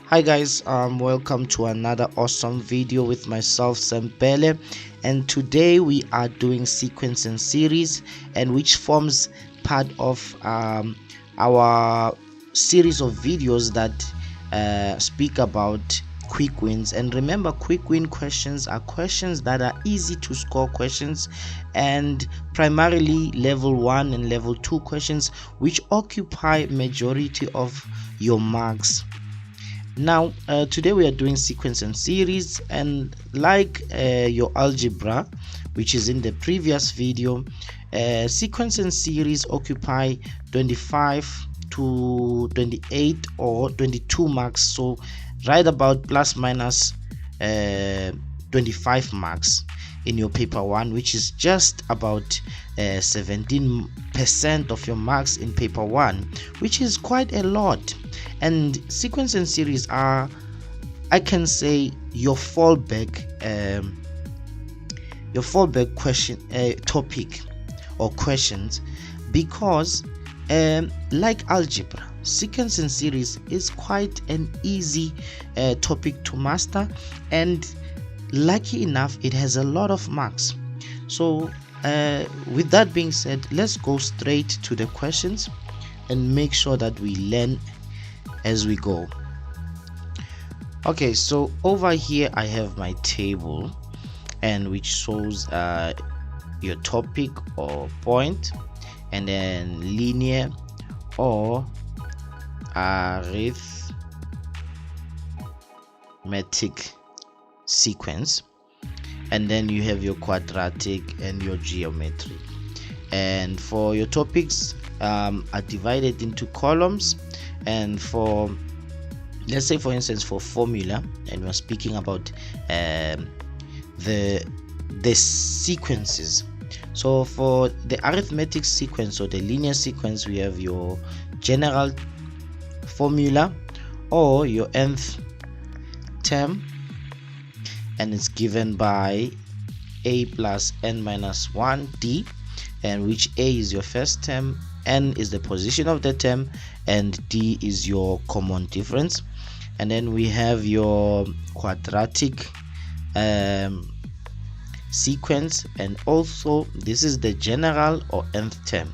Hi guys, welcome to another awesome video with myself Sempele, and today we are doing sequence and series, and which forms part of our series of videos that speak about quick wins. And remember, quick win questions are questions that are easy to score questions, and primarily level 1 and level 2 questions, which occupy majority of your marks. Now today we are doing sequence and series, and like your algebra, which is in the previous video, sequence and series occupy 25 to 28 or 22 marks, so right about plus minus 25 marks in your paper 1, which is just about 17% of your marks in paper 1, which is quite a lot. And sequence and series are, I can say, your fallback question topic or questions, because like algebra, sequence and series is quite an easy topic to master, and lucky enough it has a lot of marks. So with that being said, let's go straight to the questions and make sure that we learn as we go. Okay, so over here I have my table, and which shows your topic or point, and then linear or arithmetic sequence, and then you have your quadratic and your geometry. And for your topics are divided into columns, and for, let's say for instance, for formula, and we're speaking about the sequences. So for the arithmetic sequence or the linear sequence, we have your general formula or your nth term, and it's given by a plus n minus 1 d, and which a is your first term, n is the position of the term, and d is your common difference. And then we have your quadratic sequence, and also this is the general or nth term.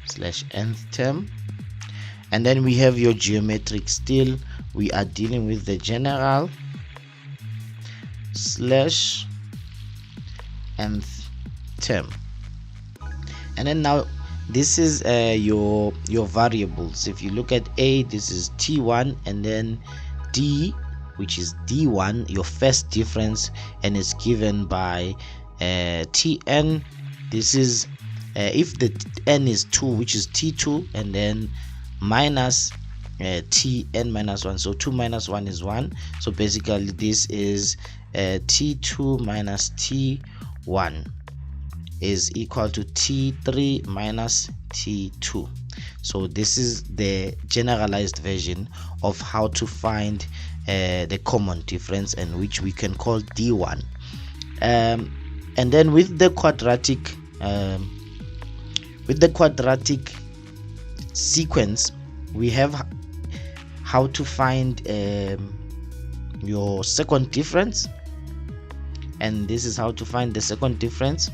Slash nth term. And then we have your geometric. Still we are dealing with the general slash nth term. And then now this is your variables. If you look at a, this is t1, and then d, which is d1, your first difference, and it's given by tn. This is if the n is 2, which is t2, and then minus tn minus 1, so 2 minus 1 is 1. So basically this is t2 minus t1 is equal to t3 minus t2. So this is the generalized version of how to find the common difference, and which we can call d1. And then with the quadratic sequence, we have how to find your second difference, and this is how to find the second difference.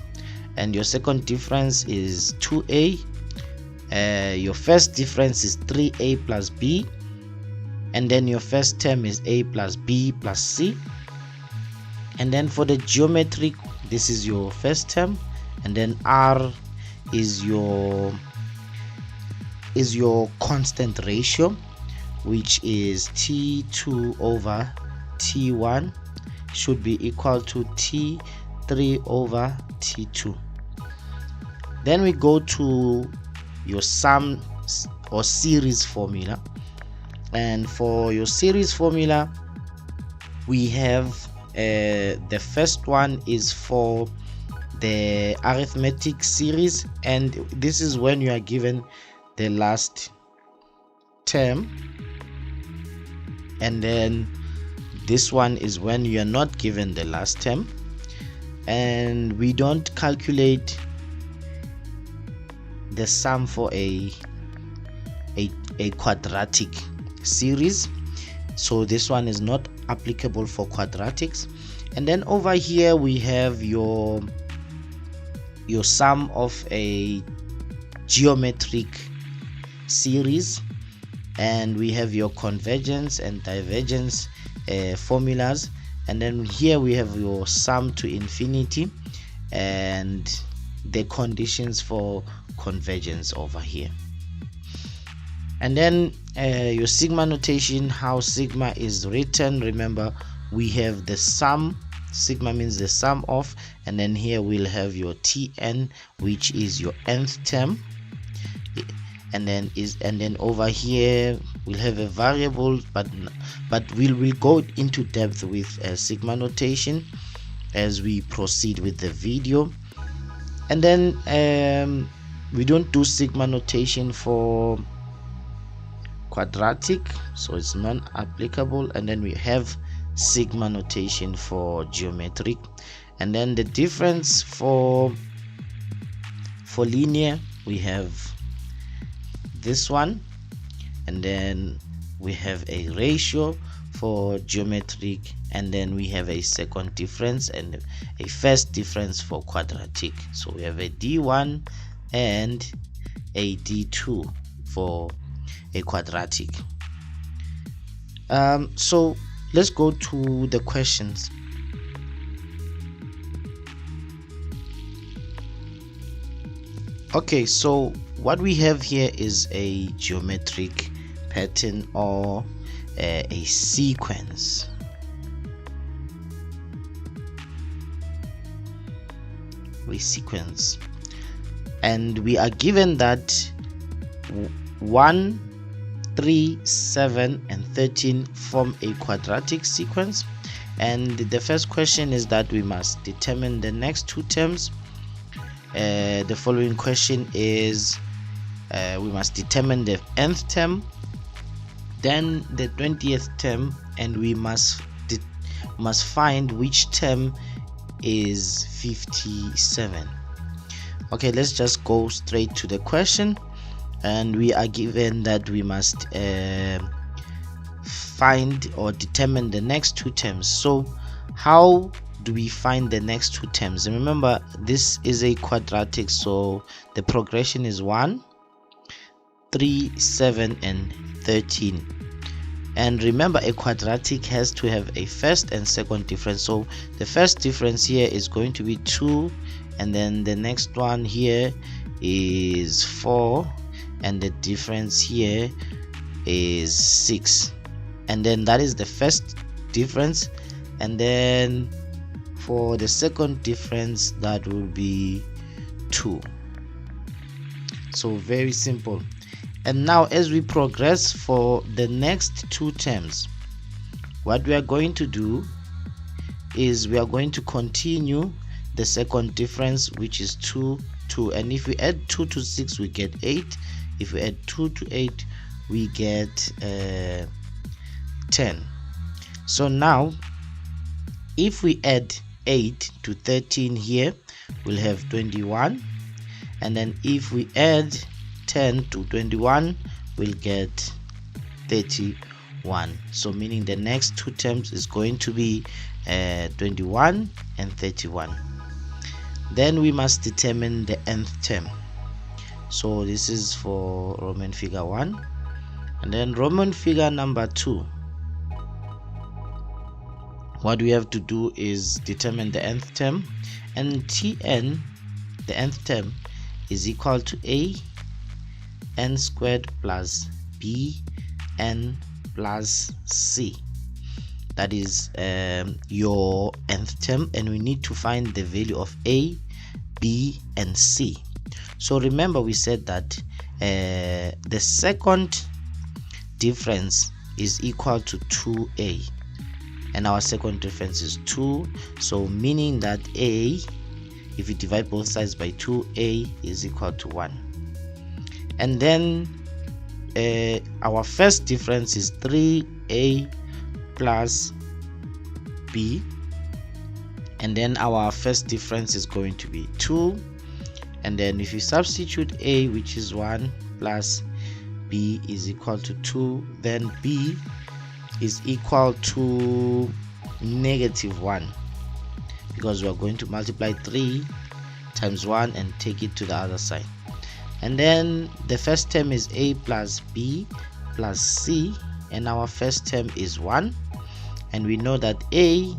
And your second difference is 2a, your first difference is 3a plus b, and then your first term is a plus b plus c. And then for the geometric, this is your first term, and then r is your constant ratio, which is t2 over t1 should be equal to t3 over t2. Then we go to your sum or series formula, and for your series formula we have the first one is for the arithmetic series, and this is when you are given the last term, and then this one is when you are not given the last term. And we don't calculate the sum for a quadratic series. So this one is not applicable for quadratics. And then over here we have your sum of a geometric series, and we have your convergence and divergence formulas. And then here we have your sum to infinity and the conditions for convergence over here. And then your sigma notation, how sigma is written. Remember, we have the sum. Sigma means the sum of, and then here we'll have your Tn, which is your nth term, and then over here we'll have a variable, but we'll go into depth with sigma notation as we proceed with the video. And then we don't do sigma notation for quadratic, so it's non-applicable. And then we have sigma notation for geometric. And then the difference for linear, we have this one, and then we have a ratio for geometric, and then we have a second difference and a first difference for quadratic. So we have a D1 and a D2 for a quadratic. So let's go to the questions. Okay, so what we have here is a geometric pattern or a sequence. And we are given that 1, 3, 7 and 13 form a quadratic sequence, and the first question is that we must determine the next two terms. The following question is we must determine the nth term, then the 20th term, and we must find which term is 57. Okay, let's just go straight to the question. And we are given that we must find or determine the next two terms. So how do we find the next two terms? And remember, this is a quadratic, so the progression is 1, 3, 7 and 13. And remember, a quadratic has to have a first and second difference. So the first difference here is going to be 2, and then the next one here is 4, and the difference here is 6. And then that is the first difference. And then for the second difference, that will be 2. So very simple. And now as we progress for the next two terms, what we are going to do is we are going to continue the second difference, which is 2, 2. And if we add 2 to 6, we get 8. If we add 2 to 8, we get 10. So now if we add 8 to 13 here, we'll have 21. And then if we add 10 to 21, we'll get 31. So meaning the next two terms is going to be 21 and 31. Then we must determine the nth term. So this is for Roman figure 1. And then Roman figure number 2, what we have to do is determine the nth term, and Tn, the nth term, is equal to a n squared plus b n plus c. That is your nth term, and we need to find the value of a, b and c. So remember, we said that the second difference is equal to 2a, and our second difference is 2. So meaning that a, if you divide both sides by 2, a is equal to 1. And then our first difference is 3a plus b, and then our first difference is going to be 2, and then if you substitute a, which is 1, plus b is equal to 2, then b is equal to -1, because we are going to multiply 3 times 1 and take it to the other side. And then the first term is a plus b plus c, and our first term is 1, and we know that a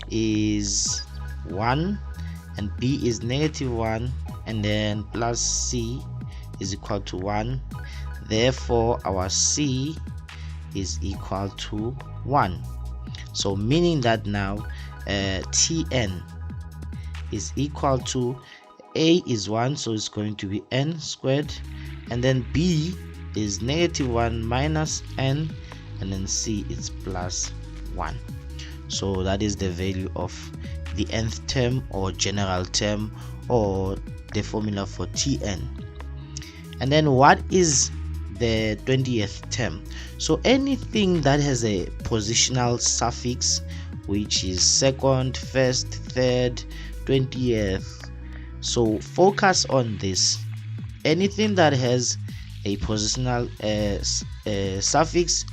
is 1 and b is -1, and then plus c is equal to 1. Therefore our c is equal to 1. So meaning that now Tn is equal to, a is 1, so it's going to be n squared, and then b is -1 minus n, and then c is plus 1. So that is the value of the nth term or general term, or the formula for Tn. And then what is the 20th term? So anything that has a positional suffix, which is second, first, third, 20th. So focus on this. Anything that has a positional suffix,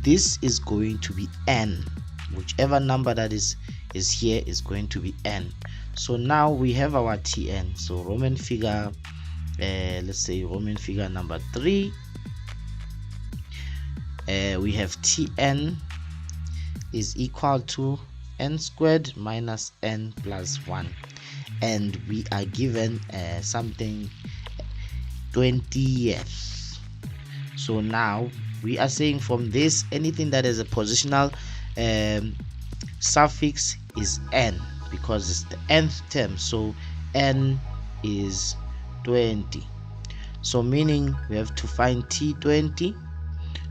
this is going to be n. Whichever number that is here is going to be n. So now we have our Tn. So Roman figure, let's say Roman figure number 3, we have Tn is equal to n squared minus n plus 1, and we are given something 20th. So now we are saying from this, anything that is a positional suffix is n, because it's the nth term, so n is 20. So meaning we have to find T20.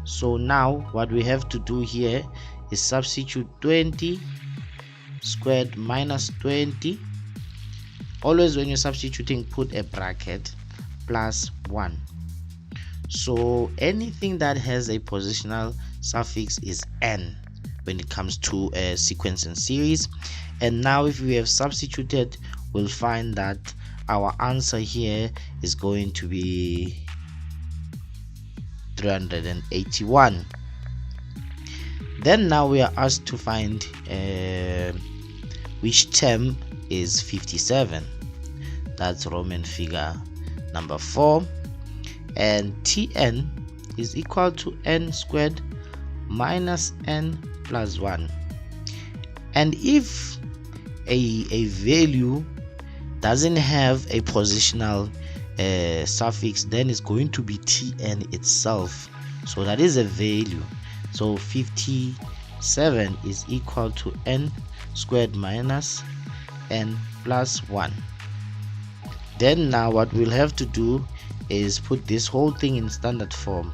So now what we have to do here is substitute 20 squared minus 20. Always when you're substituting, put a bracket, plus 1. So anything that has a positional suffix is n when it comes to a sequence and series. And now if we have substituted, we'll find that our answer here is going to be 381. Then now we are asked to find which term is 57. That's Roman figure number 4, and Tn is equal to n squared minus n plus 1. And if a value doesn't have a positional suffix, then it's going to be Tn itself. So that is a value. So 57 is equal to n squared minus n plus 1. Then now what we'll have to do is put this whole thing in standard form.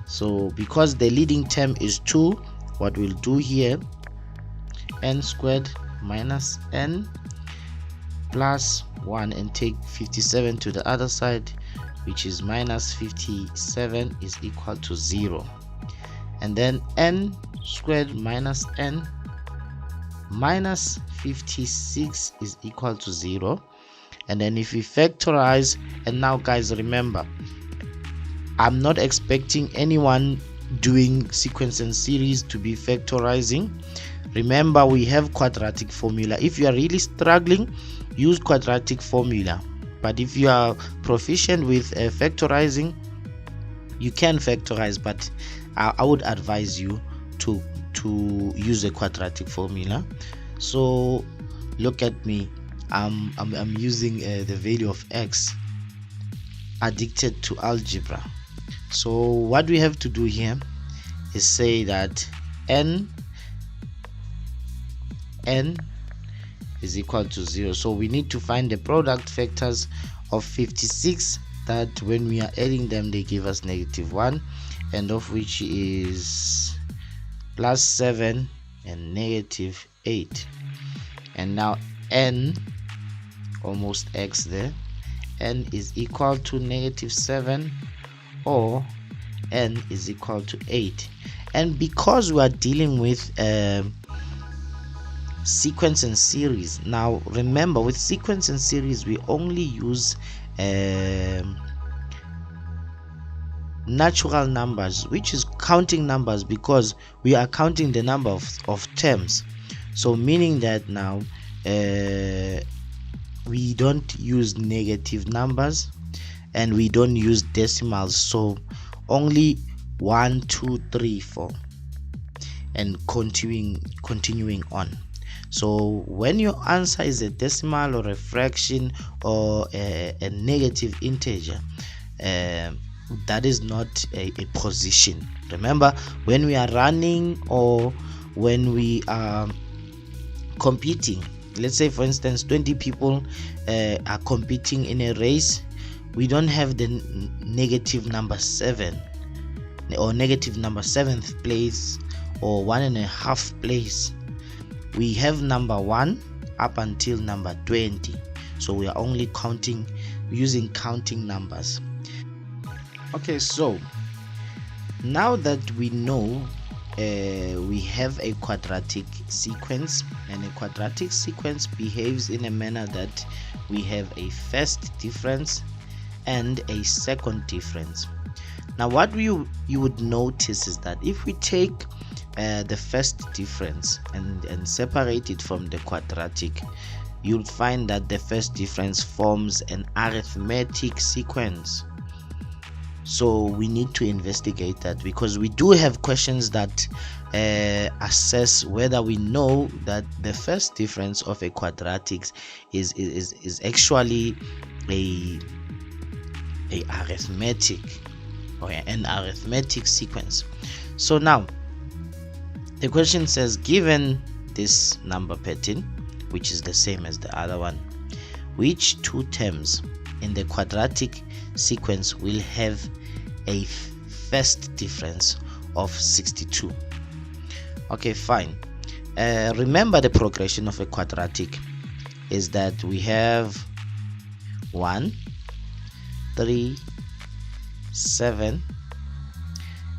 So because the leading term is 2, what we'll do here, n squared minus n plus 1, and take 57 to the other side, which is minus 57 is equal to 0. And then n squared minus n minus 56 is equal to 0. And then if we factorize, and now guys, remember, I'm not expecting anyone doing sequence and series to be factorizing. Remember, we have quadratic formula. If you are really struggling, use quadratic formula. But if you are proficient with factorizing, you can factorize, but I would advise you to use a quadratic formula. So look at me, I'm using the value of x, addicted to algebra. So what we have to do here is say that n is equal to 0. So we need to find the product factors of 56, that when we are adding them they give us -1, and of which is +7 and -8. And now n, almost x there, n is equal to -7, or n is equal to 8. And because we are dealing with sequence and series. Now remember, with sequence and series we only use natural numbers, which is counting numbers, because we are counting the number of terms. So meaning that now we don't use negative numbers and we don't use decimals, so only 1, 2, 3, 4 and continuing on. So when your answer is a decimal or a fraction or a negative integer, that is not a position. Remember, when we are running or when we are competing, let's say for instance 20 people are competing in a race, we don't have the negative number 7 or negative number 7th place or 1.5 place. We have number 1 up until number 20, so we are only counting using counting numbers. Okay, so now that we know we have a quadratic sequence, and a quadratic sequence behaves in a manner that we have a first difference and a second difference. Now what you would notice is that if we take the first difference and separate it from the quadratic, you'll find that the first difference forms an arithmetic sequence. So we need to investigate that, because we do have questions that assess whether we know that the first difference of a quadratic is actually a arithmetic or an arithmetic sequence. So now the question says, given this number pattern, which is the same as the other one, which two terms in the quadratic sequence will have a first difference of 62? Okay, fine. Remember, the progression of a quadratic is that we have 1, 3, 7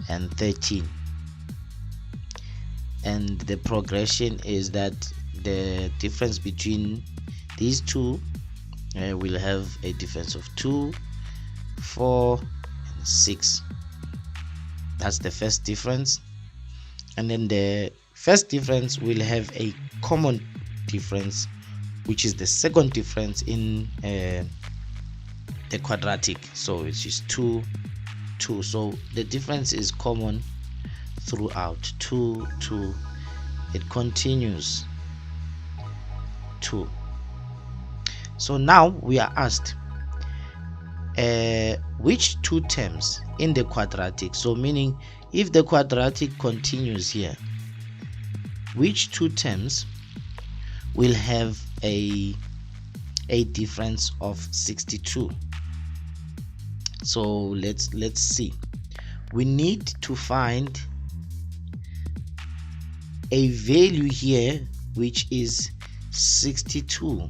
and 13, and the progression is that the difference between these two will have a difference of 2, 4 and 6. That's the first difference. And then the first difference will have a common difference, which is the second difference in the quadratic, so it's just 2, 2. So the difference is common throughout. 2, 2, it continues 2. So now we are asked which two terms in the quadratic, so meaning if the quadratic continues here, which two terms will have a difference of 62? So let's see. We need to find a value here which is 62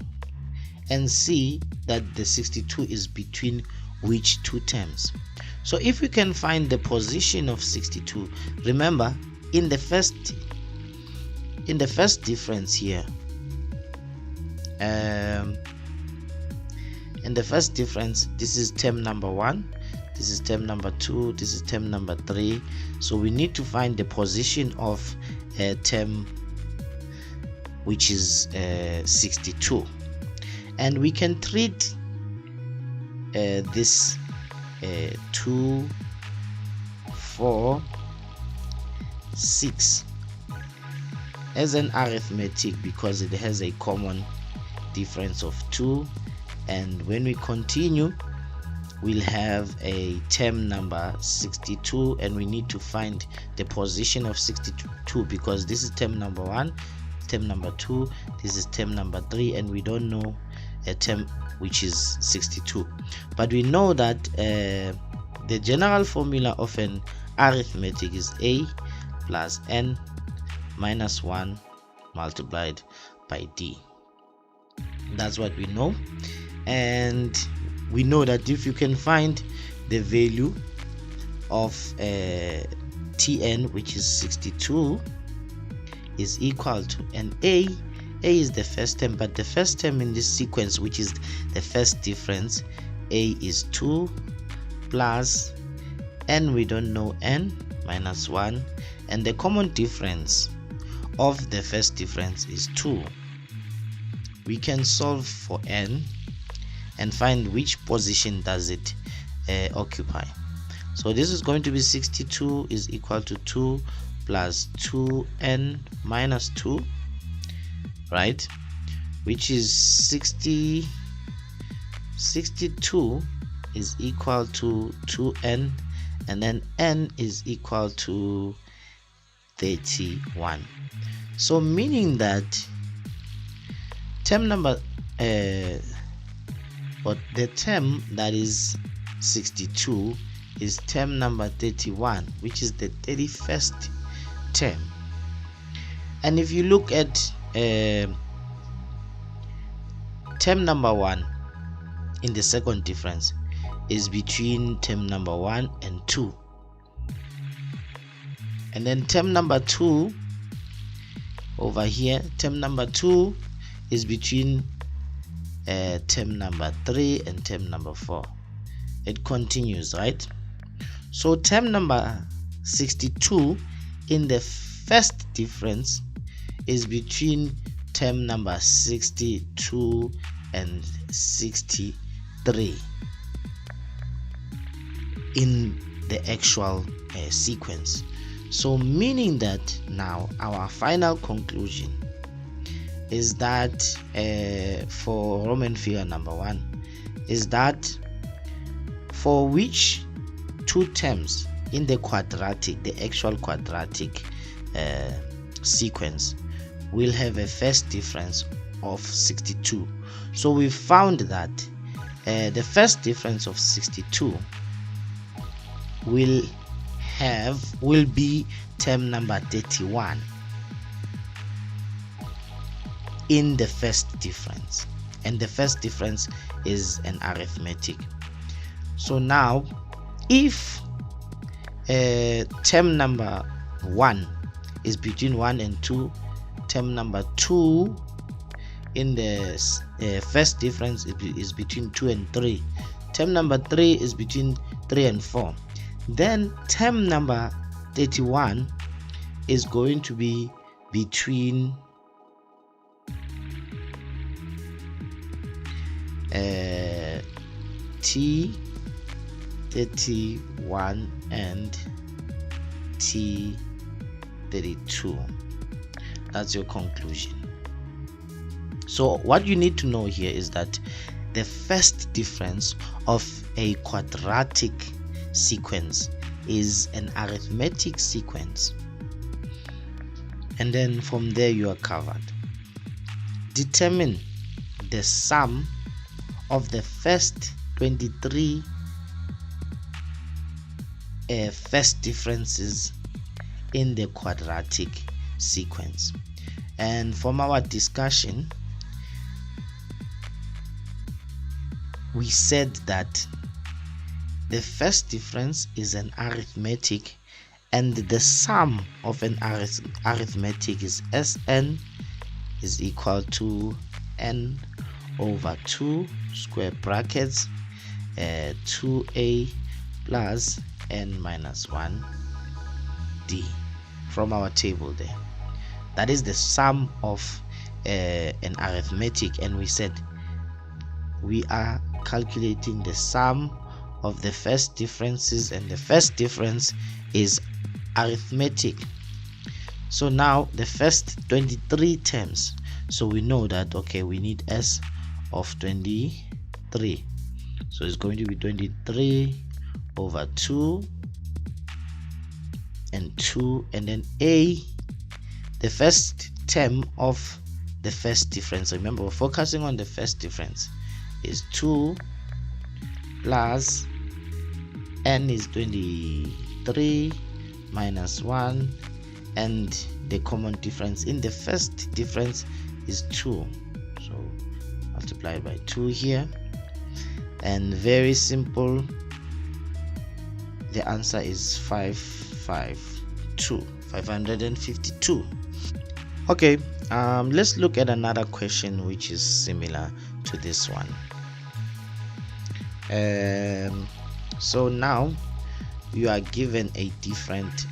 and see that the 62 is between which two terms. So if we can find the position of 62, remember in the first difference here, in the first difference, this is term number 1, this is term number 2, this is term number 3. So we need to find the position of a term which is 62, and we can treat this 2, 4, 6 as an arithmetic because it has a common difference of 2, and when we continue we'll have a term number 62, and we need to find the position of 62 because this is term number 1, term number 2, this is term number 3, and we don't know a term which is 62. But we know that the general formula of an arithmetic is a plus n minus 1 multiplied by d. That's what we know, and we know that if you can find the value of tn, which is 62, is equal to, and a A is the first term, but the first term in this sequence, which is the first difference, A is 2 plus n, we don't know, n minus 1, and the common difference of the first difference is 2. We can solve for n and find which position does it occupy. So this is going to be 62 is equal to 2 plus 2n minus 2, right, which is 62 is equal to 2n, and then n is equal to 31. So meaning that term number but the term that is 62 is term number 31, which is the 31st term. And if you look at term number 1 in the second difference is between term number 1 and 2, and then term number 2 over here, term number 2 is between term number 3 and term number 4. It continues, right? So term number 62 in the first difference is between term number 62 and 63 in the actual sequence. So meaning that now our final conclusion is that for Roman figure number 1 is that for which two terms in the quadratic, the actual quadratic sequence, will have a first difference of 62. So we found that the first difference of 62 will be term number 31 in the first difference, and the first difference is an arithmetic. So now if term number 1 is between 1 and 2, term number 2 in the first difference is between 2 and 3, term number 3 is between 3 and 4, then term number 31 is going to be between T31 and T32. That's your conclusion. So what you need to know here is that the first difference of a quadratic sequence is an arithmetic sequence, and then from there you are covered. Determine the sum of the first 23 first differences in the quadratic sequence. And from our discussion, we said that the first difference is an arithmetic, and the sum of an arithmetic is Sn is equal to n over 2 square brackets 2a plus n minus 1 d from our table there. That is the sum of an arithmetic, and we said we are calculating the sum of the first differences, and the first difference is arithmetic. So now the first 23 terms, so we know that okay, we need S of 23, so it's going to be 23 over 2 and 2, and then A, the first term of the first difference. Remember, we're focusing on the first difference, is 2 plus n is 23 minus 1, and the common difference in the first difference is 2, so multiply by 2 here, and very simple, the answer is 552. Okay, Let's look at another question which is similar to this one. So now you are given a different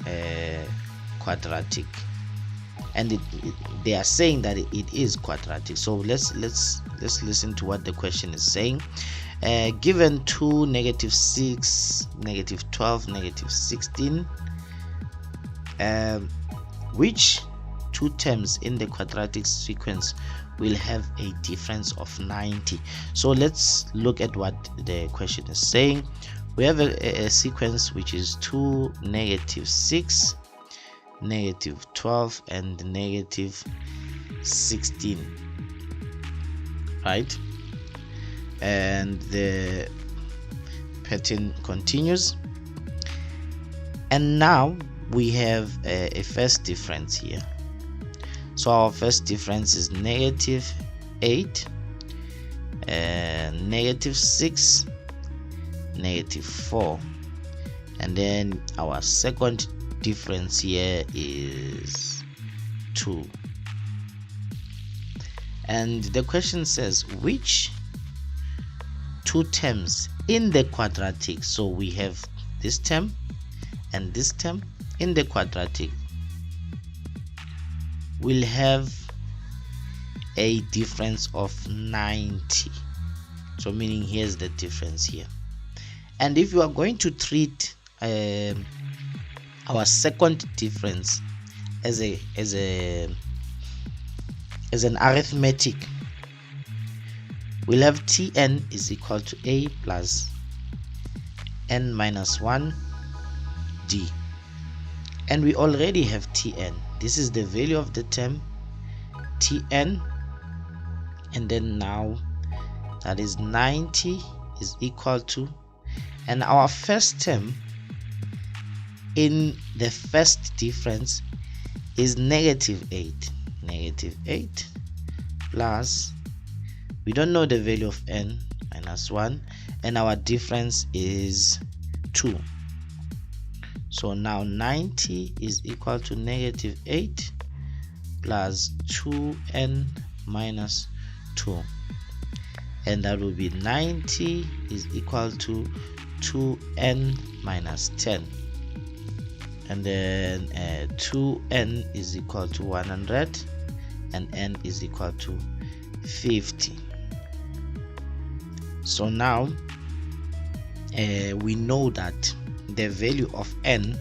quadratic, and they are saying that it is quadratic. So let's listen to what the question is saying. Given 2, -6, -12, -16, which two terms in the quadratic sequence will have a difference of 90? So let's look at what the question is saying. We have a sequence which is 2, -6, -12, and -16, right? And the pattern continues, and now we have a first difference here. So our first difference is -8, -6, -4, and then our second difference here is 2. And the question says which two terms in the quadratic, so we have this term and this term in the quadratic, will have a difference of 90. So meaning here's the difference here. And if you are going to treat our second difference as an arithmetic, we'll have Tn is equal to a plus n minus 1 d, and we already have Tn. This is the value of the term Tn, and then now that is 90 is equal to, and our first term in the first difference is -8. -8 plus, we don't know the value of n, minus 1, and our difference is 2. So now 90 is equal to -8 plus 2n minus 2, and that will be 90 is equal to 2n minus 10, and then 2n is equal to 100, and n is equal to 50. So now we know that the value of n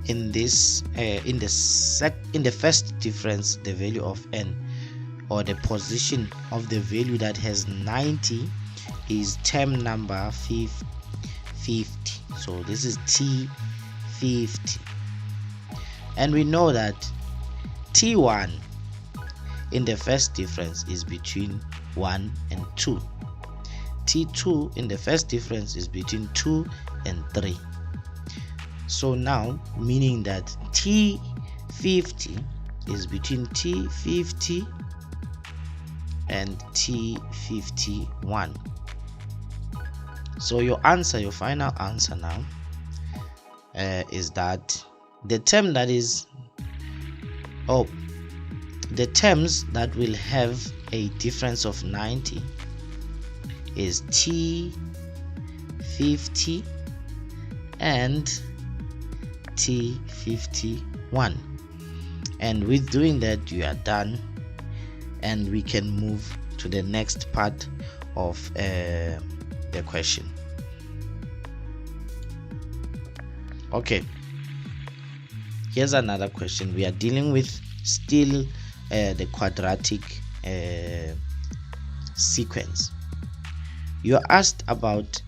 in this in the first difference, the value of n, or the position of the value that has 90, is term number 50. So this is T50, and we know that T1 in the first difference is between 1 and 2. T2 in the first difference is between 2 and 3. So now, meaning that T50 is between T50 and T51. So your answer, your final answer now is that the term that is, the terms that will have a difference of 90 is T50 and T51. And with doing that, you are done, and we can move to the next part of the question. Okay, here's another question. We are dealing with still the quadratic sequence. You are asked about,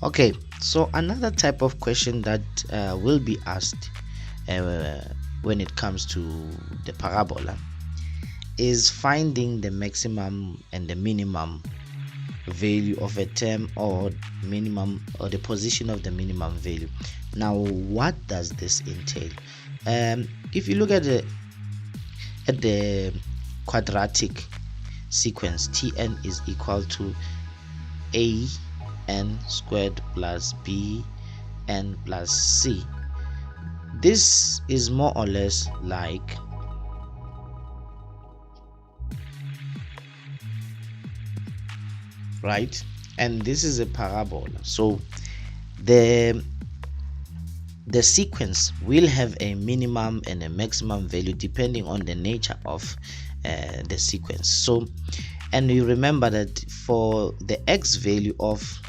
okay, so another type of question that will be asked when it comes to the parabola is finding the maximum and the minimum value of a term, or minimum, or the position of the minimum value. Now, what does this entail? If you look at the quadratic sequence, Tn is equal to an squared plus bn plus c. this is more or less like right, and this is a parabola. So the sequence will have a minimum and a maximum value depending on the nature of the sequence. So, and you remember that for the x value of,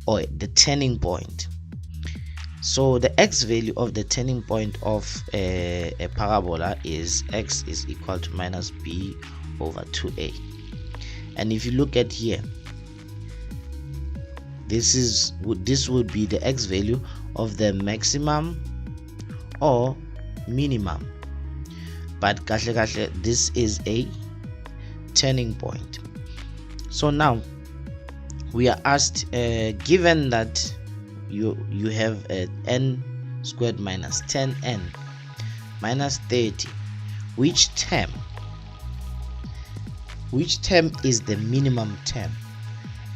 or the turning point, so the x value of the turning point of a parabola is x is equal to minus b over 2a. And if you look at here, this would be the x value of the maximum or minimum, but this is a turning point. So now we are asked, given that you have n squared minus 10n minus 30, which term is the minimum term,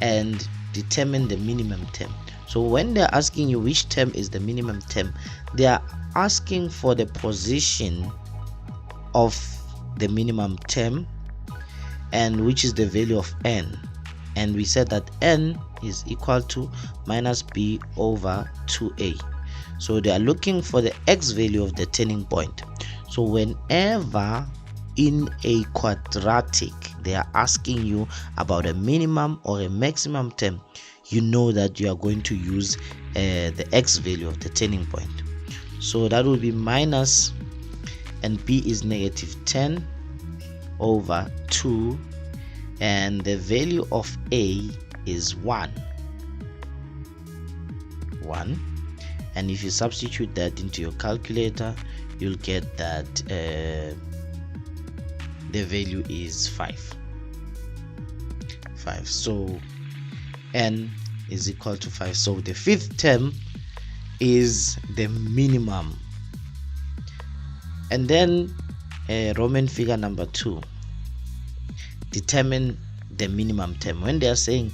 and determine the minimum term. So when they're asking you which term is the minimum term, they are asking for the position of the minimum term and which is the value of n, and we said that n is equal to minus b over 2a. So they are looking for the x value of the turning point. So whenever in a quadratic they are asking you about a minimum or a maximum term, you know that you are going to use the x value of the turning point. So that will be minus, and b is negative 10 over 2, and the value of a is 1, and if you substitute that into your calculator, you'll get that the value is 5. So n is equal to 5. So the fifth term is the minimum. And then Roman figure number 2, determine the minimum term. When they are saying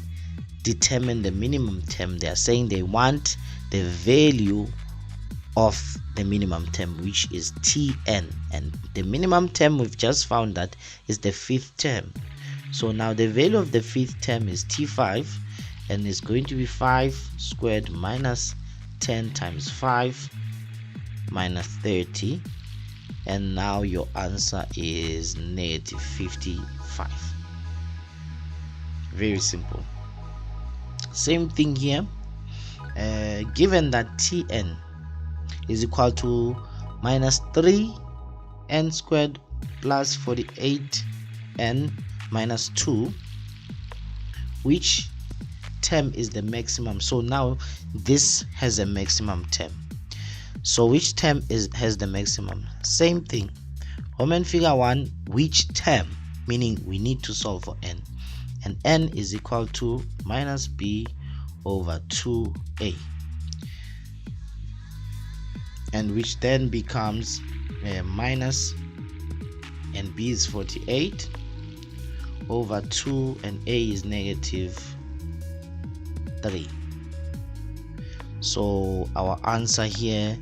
determine the minimum term, they are saying they want the value of the minimum term, which is Tn, and the minimum term we've just found that is the fifth term. So now the value of the fifth term is T5, and it's going to be 5 squared minus 10 times 5 minus 30, and now your answer is negative 55. Very simple. Same thing here. Given that Tn is equal to minus 3n squared plus 48n minus 2, which term is the maximum? So now this has a maximum term. So which term has the maximum? Same thing. Roman figure 1, which term, meaning we need to solve for n, and n is equal to minus b over 2a, and which then becomes minus, and b is 48 over 2, and a is negative 3. So our answer here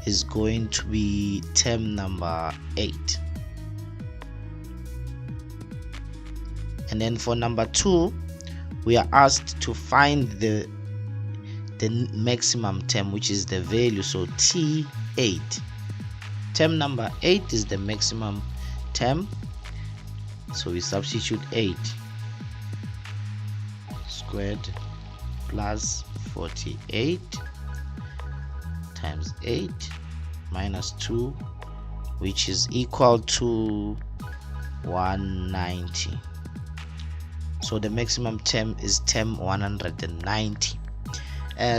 is going to be term number 8. And then for number 2, we are asked to find the maximum term, which is the value. So T8, term number 8 is the maximum term. So we substitute 8 squared plus 48 times 8 minus 2, which is equal to 190. So the maximum term is term 190.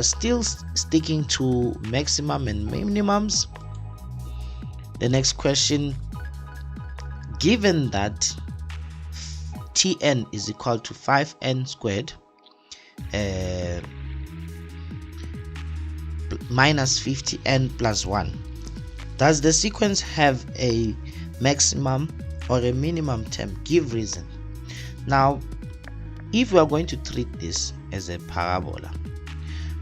Still sticking to maximum and minimums, the next question, given that Tn is equal to 5n squared minus 50n plus 1, does the sequence have a maximum or a minimum term? Give reason. Now, if we are going to treat this as a parabola,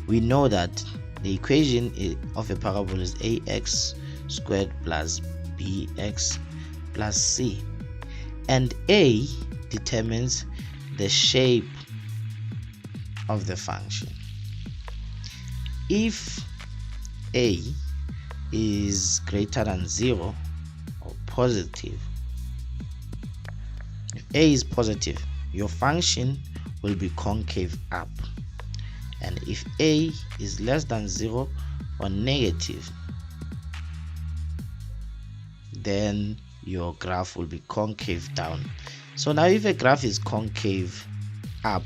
we know that the equation of a parabola is ax squared plus bx plus c, and a determines the shape of the function. If a is greater than 0 or positive, if a is positive, your function will be concave up, and if a is less than 0 or negative, then your graph will be concave down. So now if a graph is concave up,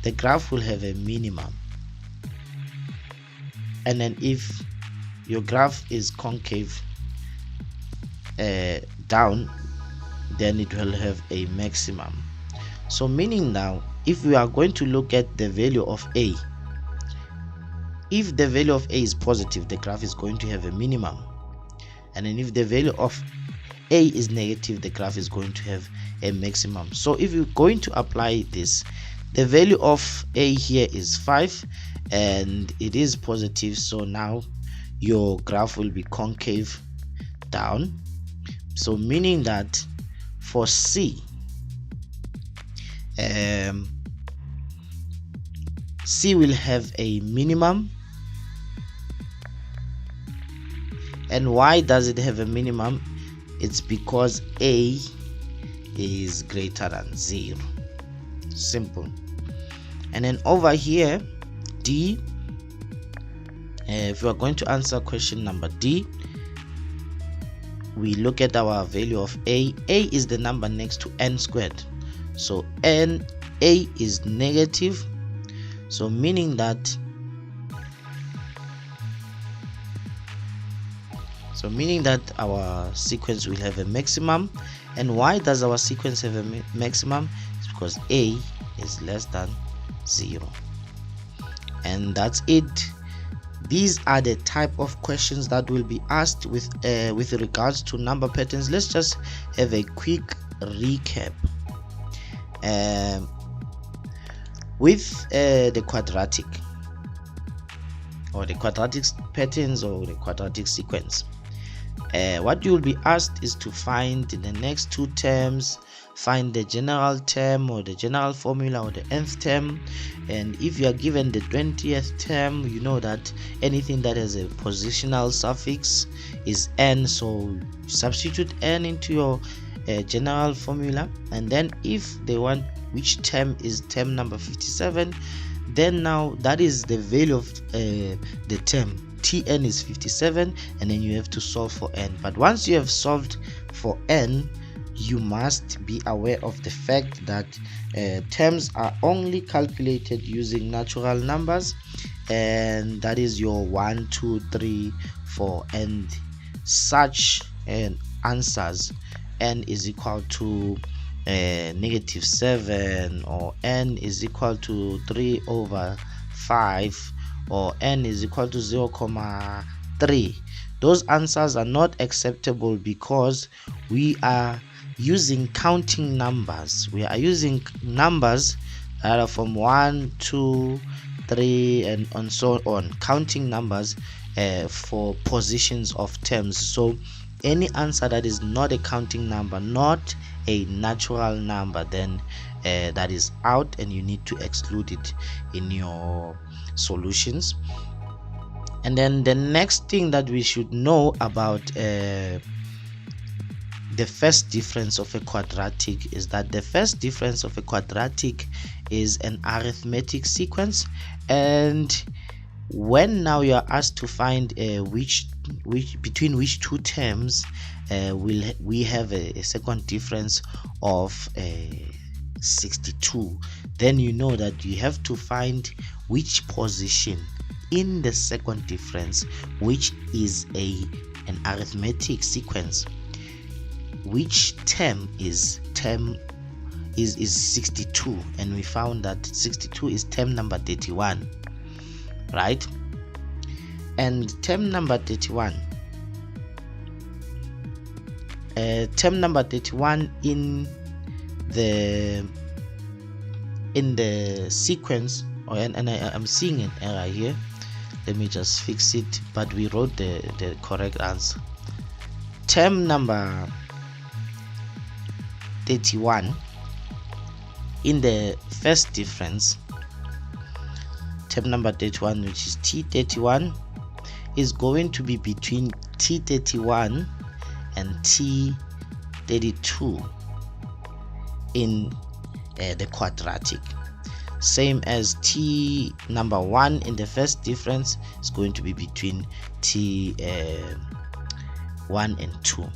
the graph will have a minimum, and then if your graph is concave down, then it will have a maximum. So meaning now, if we are going to look at the value of a, if the value of a is positive, the graph is going to have a minimum, and then if the value of a is negative, the graph is going to have a maximum. So if you're going to apply this, the value of a here is 5 and it is positive, so now your graph will be concave down. So meaning that for C, C will have a minimum. And why does it have a minimum? It's because a is greater than 0. Simple. And then over here, D, if we are going to answer question number D, we look at our value of a. A is the number next to n squared, so a is negative, so meaning that our sequence will have a maximum. And why does our sequence have a maximum? It's because a is less than 0. And that's it. These are the type of questions that will be asked with regards to number patterns. Let's just have a quick recap. With the quadratic, or the quadratic patterns, or the quadratic sequence, what you will be asked is to find the next two terms, find the general term or the general formula or the nth term. And if you are given the 20th term, you know that anything that has a positional suffix is n, so substitute n into your general formula. And then if they want which term is term number 57, then now that is the value of the term. Tn is 57, and then you have to solve for n. But once you have solved for n, you must be aware of the fact that terms are only calculated using natural numbers, and that is your 1, 2, 3, 4, and such answers. N is equal to -7, or n is equal to 3/5, or n is equal to 0,3. Those answers are not acceptable because we are using counting numbers. We are using numbers that are from 1, 2, 3, and so on, counting numbers for positions of terms. So any answer that is not a counting number, not a natural number, then that is out, and you need to exclude it in your solutions. And then the next thing that we should know about the first difference of a quadratic is that the first difference of a quadratic is an arithmetic sequence. And when now you are asked to find between which two terms we have a second difference of 62, then you know that you have to find which position in the second difference, which is an arithmetic sequence, which term is 62, and we found that 62 is term number 31, right? And term number 31 in the sequence, and I'm seeing an error here. let me just fix it, but we wrote the correct answer. Term number 31 in the first difference, term number 31, which is T31, is going to be between T31 and T32 in the quadratic. Same as T number 1 in the first difference is going to be between T 1 and 2.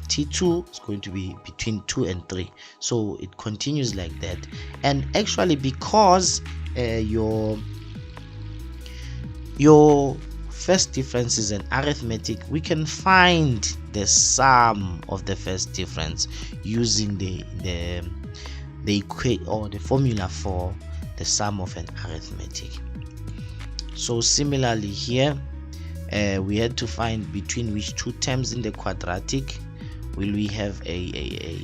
T2 is going to be between 2 and 3. So it continues like that. And actually, because your first difference is an arithmetic, we can find the sum of the first difference using the equation or the formula for the sum of an arithmetic. So similarly here, we had to find between which two terms in the quadratic will we have a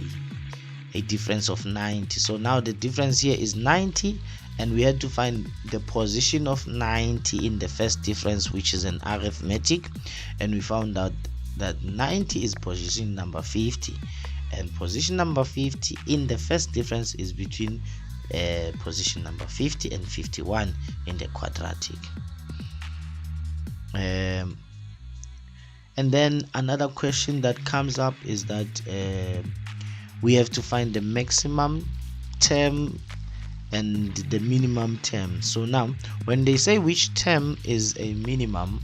difference of 90. So now the difference here is 90, and we had to find the position of 90 in the first difference, which is an arithmetic, and we found out that 90 is position number 50, and position number 50 in the first difference is between position number 50 and 51 in the quadratic. And then another question that comes up is that we have to find the maximum term and the minimum term. So now when they say which term is a minimum,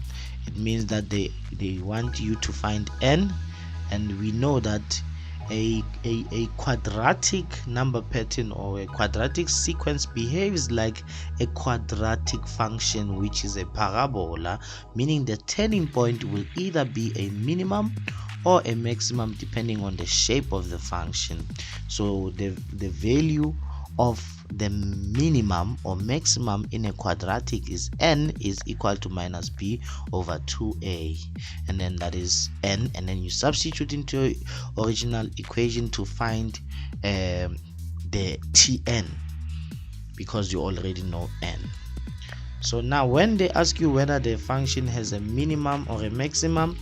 it means that they want you to find n, and we know that a quadratic number pattern or a quadratic sequence behaves like a quadratic function, which is a parabola, meaning the turning point will either be a minimum or a maximum depending on the shape of the function. So the value of the minimum or maximum in a quadratic is n is equal to minus b over 2a, and then that is n, and then you substitute into your original equation to find the tn, because you already know n. So now when they ask you whether the function has a minimum or a maximum,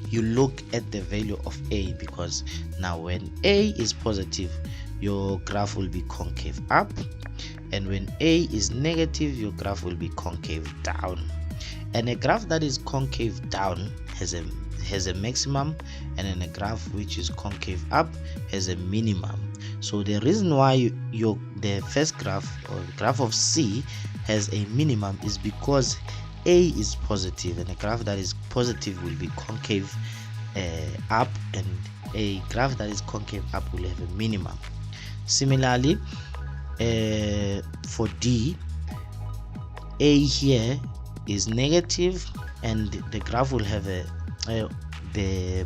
you look at the value of a, because now when a is positive, your graph will be concave up, and when a is negative, your graph will be concave down. And a graph that is concave down has a maximum, and then a graph which is concave up has a minimum. So the reason why the first graph or graph of C has a minimum is because a is positive, and a graph that is positive will be concave up, and a graph that is concave up will have a minimum. Similarly, for D, a here is negative, and the graph will have the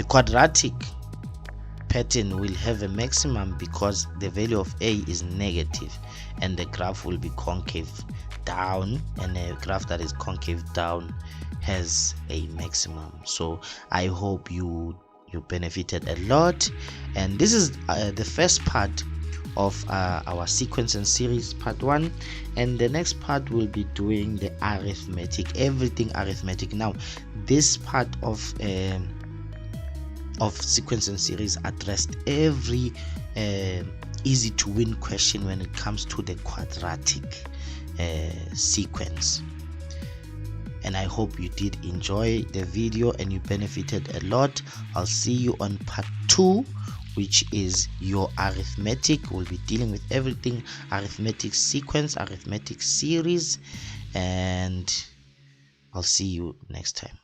quadratic pattern will have a maximum because the value of a is negative, and the graph will be concave down, and a graph that is concave down has a maximum. So I hope you benefited a lot, and this is the first part of our sequence and series part 1, and the next part will be doing the arithmetic, everything arithmetic. Now this part of sequence and series addressed every easy to win question when it comes to the quadratic sequence. And I hope you did enjoy the video and you benefited a lot. I'll see you on part 2, which is your arithmetic. We'll be dealing with everything arithmetic sequence, arithmetic series, and I'll see you next time.